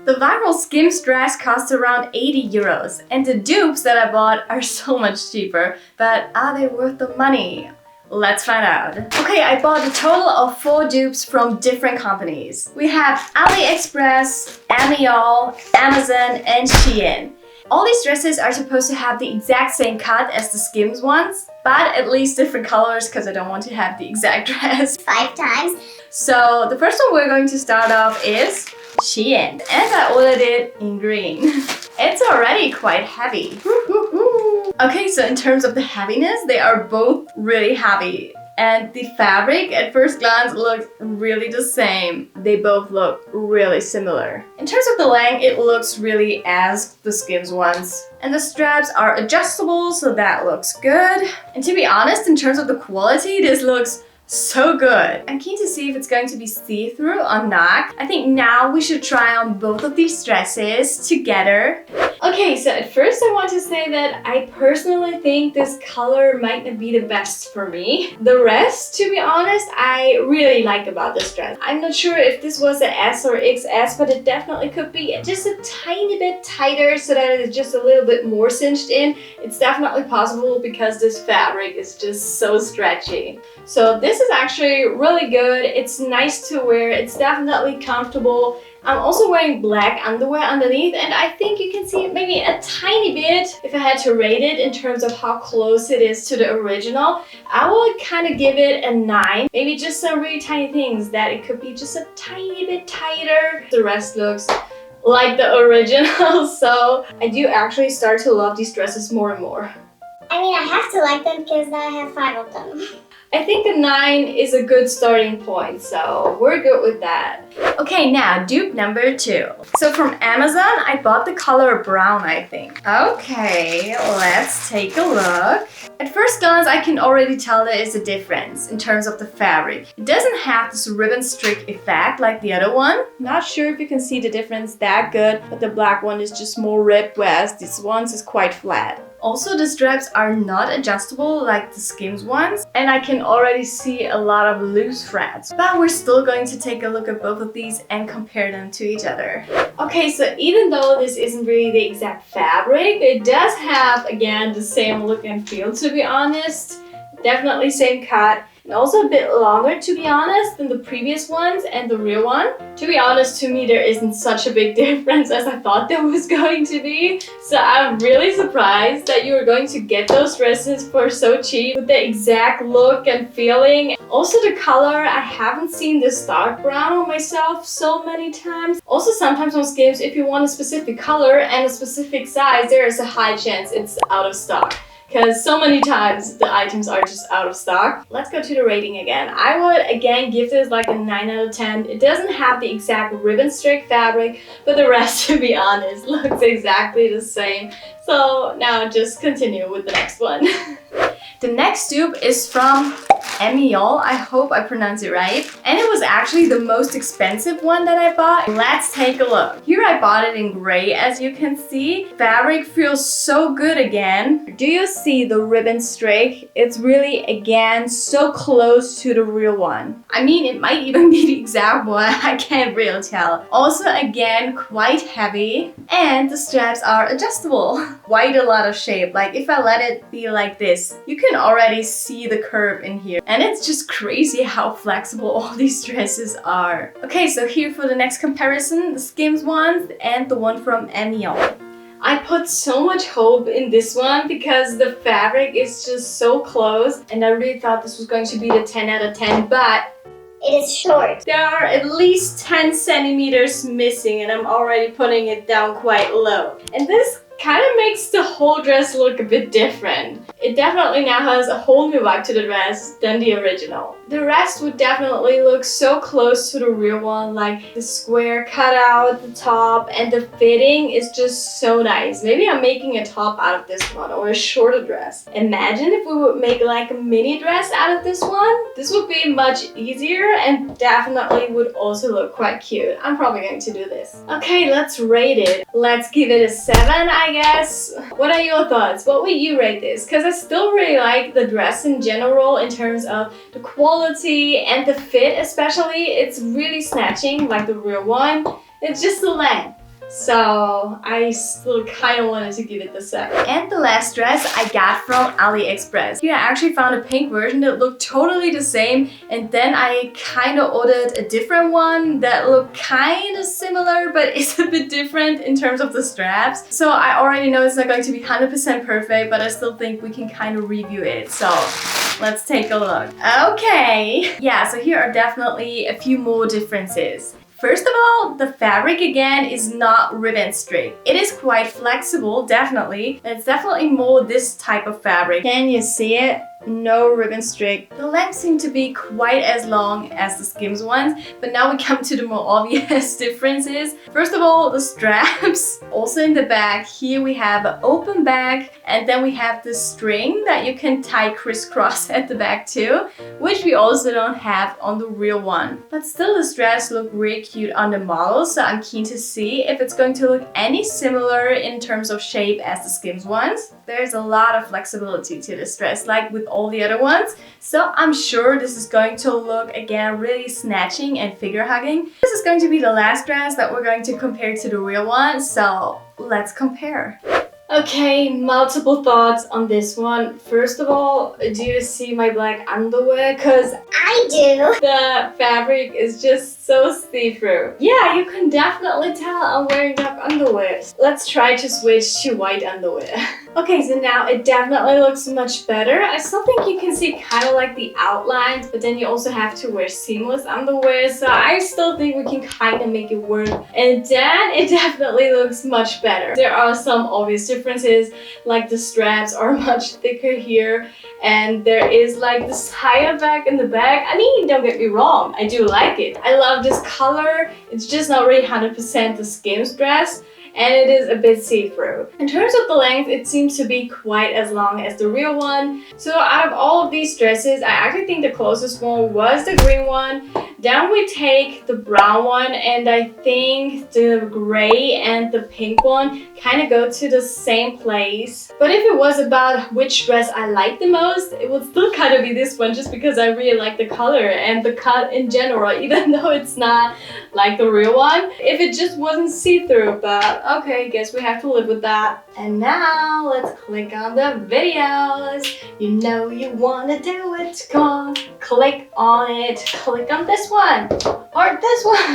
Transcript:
The viral SKIMS dress costs around 80 euros, and the dupes that I bought are so much cheaper, but are they worth the money? Let's find out. Okay, I bought a total of 4 dupes from different companies. We have Aliexpress, Emmiol, Amazon, and Shein. All these dresses are supposed to have the exact same cut as the SKIMS ones, but at least different colors because I don't want to have the exact dress 5 times. So the first one we're going to start off is Shein, and I ordered it in green. It's already quite heavy. Okay, so in terms of the heaviness, they are both really heavy. And the fabric at first glance looks really the same. They both look really similar. In terms of the length, it looks really as the SKIMS ones. And the straps are adjustable, so that looks good. And to be honest, in terms of the quality, this looks so good. I'm keen to see if it's going to be see-through or not. I think now we should try on both of these dresses together. Okay, so at first I want to say that I personally think this color might not be the best for me. The rest, to be honest, I really like about this dress. I'm not sure if this was an S or XS, but it definitely could be just a tiny bit tighter so that it's just a little bit more cinched in. It's definitely possible because this fabric is just so stretchy. So this is actually really good. It's nice to wear. It's definitely comfortable. I'm also wearing black underwear underneath, and I think you can see maybe a tiny bit. If I had to rate it in terms of how close it is to the original, I would kind of give it a 9. Maybe just some really tiny things that it could be just a tiny bit tighter. The rest looks like the original, so I do actually start to love these dresses more and more. I mean, I have to like them because now I have 5 of them. I think a 9 is a good starting point, so we're good with that. Okay, now dupe number 2. So from Amazon, I bought the color brown, I think. Okay, let's take a look. At first glance, I can already tell there is a difference in terms of the fabric. It doesn't have this ribbon streak effect like the other one. Not sure if you can see the difference that good, but the black one is just more ribbed, whereas this one is quite flat. Also, the straps are not adjustable like the SKIMS ones, and I can already see a lot of loose threads. But we're still going to take a look at both of these and compare them to each other. Okay, so even though this isn't really the exact fabric, it does have, again, the same look and feel, to be honest. Definitely same cut. And also a bit longer, to be honest, than the previous ones and the real one. To be honest, to me, there isn't such a big difference as I thought there was going to be. So I'm really surprised that you were going to get those dresses for so cheap with the exact look and feeling. Also the color, I haven't seen this dark brown on myself so many times. Also sometimes on SKIMS, if you want a specific color and a specific size, there is a high chance it's out of stock. Because so many times the items are just out of stock. Let's go to the rating again. I would again give this like a 9 out of 10. It doesn't have the exact ribbon streak fabric, but the rest, to be honest, looks exactly the same. So now just continue with the next one. The next dupe is from Emmiol, I hope I pronounced it right. And it was actually the most expensive one that I bought. Let's take a look. Here I bought it in gray, as you can see. Fabric feels so good again. Do you see the ribbon streak? It's really, again, so close to the real one. I mean, it might even be the exact one. I can't really tell. Also, again, quite heavy. And the straps are adjustable. Quite a lot of shape. Like, if I let it be like this, you can already see the curve in here. And it's just crazy how flexible all these dresses are. Okay, so here for the next comparison, the SKIMS ones and the one from Emmiol. I put so much hope in this one because the fabric is just so close, and I really thought this was going to be the 10 out of 10, but it is short. There are at least 10 centimeters missing, and I'm already putting it down quite low. And this kind of makes the whole dress look a bit different. It definitely now has a whole new vibe to the dress than the original. The rest would definitely look so close to the real one, like the square cutout, the top, and the fitting is just so nice. Maybe I'm making a top out of this one or a shorter dress. Imagine if we would make like a mini dress out of this one. This would be much easier and definitely would also look quite cute. I'm probably going to do this. Okay, let's rate it. Let's give it a 7, I guess. What are your thoughts? What would you rate this? Because I still really like the dress in general in terms of the quality and the fit especially. It's really snatching like the real one. It's just the length. So I still kind of wanted to give it the second. And the last dress I got from Aliexpress. Here I actually found a pink version that looked totally the same, and then I kind of ordered a different one that looked kind of similar but is a bit different in terms of the straps. So I already know it's not going to be 100% perfect, but I still think we can kind of review it. So let's take a look. Okay, yeah, so here are definitely a few more differences. First of all, the fabric again is not ribbon straight. It is quite flexible, definitely. It's definitely more this type of fabric. Can you see it? No ribbon straight. The lengths seem to be quite as long as the SKIMS ones, but now we come to the more obvious differences. First of all, the straps. Also in the back, here we have an open back, and then we have the string that you can tie crisscross at the back too, which we also don't have on the real one. But still, the straps look really cute on the model, so I'm keen to see if it's going to look any similar in terms of shape as the SKIMS ones. There's a lot of flexibility to this dress, like with all the other ones, so I'm sure this is going to look again really snatching and figure hugging. This is going to be the last dress that we're going to compare to the real one, so let's compare. Okay, multiple thoughts on this one. First of all, do you see my black underwear? Cause I do. the fabric is just so see-through. Yeah, you can definitely tell I'm wearing dark underwear. Let's try to switch to white underwear. Okay, so now it definitely looks much better. I still think you can see kind of like the outlines, but then you also have to wear seamless underwear, so I still think we can kind of make it work. And then it definitely looks much better. There are some obvious differences, like the straps are much thicker here, and there is like this higher back in the back. I mean, don't get me wrong, I do like it. I love this color. It's just not really 100% the SKIMS dress, and it is a bit see-through. In terms of the length, it seems to be quite as long as the real one. So out of all of these dresses, I actually think the closest one was the green one. Then we take the brown one, and I think the gray and the pink one kind of go to the same place. But if it was about which dress I like the most, it would still kind of be this one, just because I really like the color and the cut in general, even though it's not like the real one. If it just wasn't see-through, but okay, guess we have to live with that. And now let's click on the videos. You know you wanna do it. Come on, click on it. Click on this one or this one.